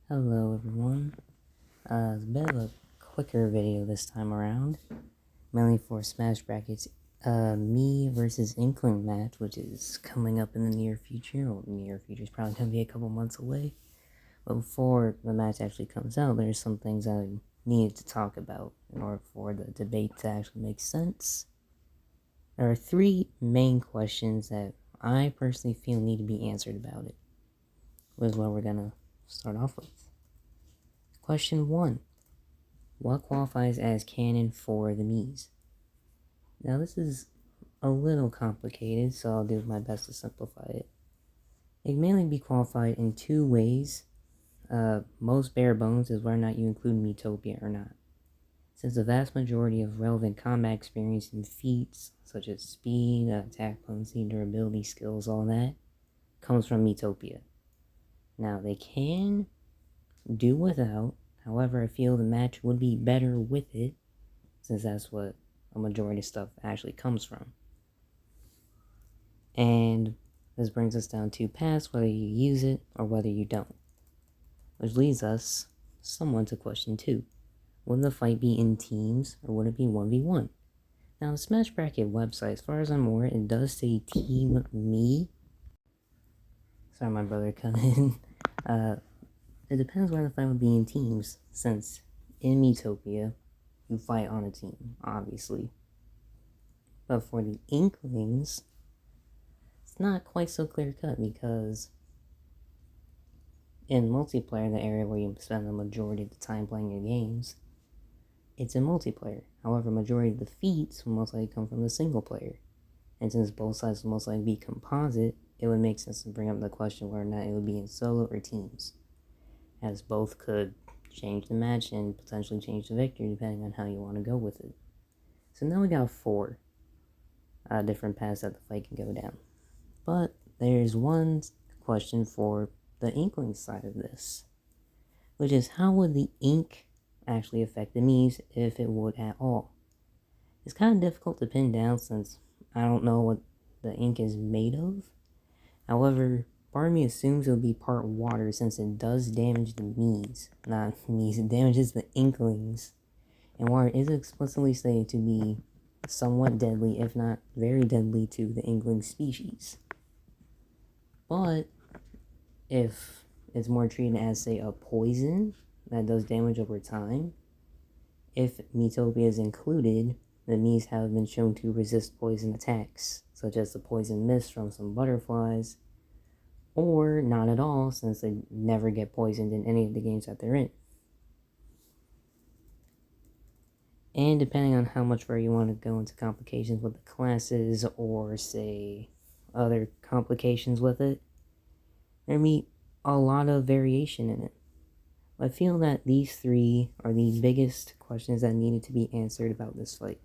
Hello everyone. It's a bit of a quicker video this time around, mainly for Smash Brackets. Me versus Inkling match, which is coming up in the near future. Well, near future is probably gonna be a couple months away. But before the match actually comes out, there's some things I needed to talk about in order for the debate to actually make sense. There are three main questions that I personally feel need to be answered about it. Which is what we're gonna start off with. Question 1. What qualifies as canon for the Miis? Now this is a little complicated, so I'll do my best to simplify it. It can mainly be qualified in two ways. Most bare bones is whether or not you include Miitopia or not. Since the vast majority of relevant combat experience and feats, such as speed, attack potency, durability, skills, all that, comes from Miitopia. Now they can do without. However, I feel the match would be better with it, since that's what a majority of stuff actually comes from. And this brings us down to paths, whether you use it or whether you don't. Which leads us somewhat to question 2. Would the fight be in teams or would it be 1v1? Now, the Smash Bracket website, as far as I'm aware, it does say Team Me. Sorry, my brother cut in. It depends whether the fight would be in teams, since in Miitopia, you fight on a team, obviously. But for the Inklings, it's not quite so clear-cut, because in multiplayer, the area where you spend the majority of the time playing your games, it's in multiplayer. However, majority of the feats will most likely come from the single player. And since both sides will most likely be composite, it would make sense to bring up the question whether or not it would be in solo or teams, as both could change the match and potentially change the victory depending on how you want to go with it. So now we got 4 different paths that the fight can go down. But there's one question for the Inkling side of this, which is how would the ink actually affect the Miis, if it would at all? It's kind of difficult to pin down since I don't know what the ink is made of. However, part of me assumes it'll be part water since it does damage the Miis. Not Miis, it damages the Inklings. And water is explicitly stated to be somewhat deadly, if not very deadly, to the Inkling species. But if it's more treated as, say, a poison that does damage over time, if Miitopia is included, the Miis have been shown to resist poison attacks, such as the poison mist from some butterflies, or not at all, since they never get poisoned in any of the games that they're in. And depending on how much further you want to go into complications with the classes, or say other complications with it, there may be a lot of variation in it. I feel that these 3 are the biggest questions that needed to be answered about this fight.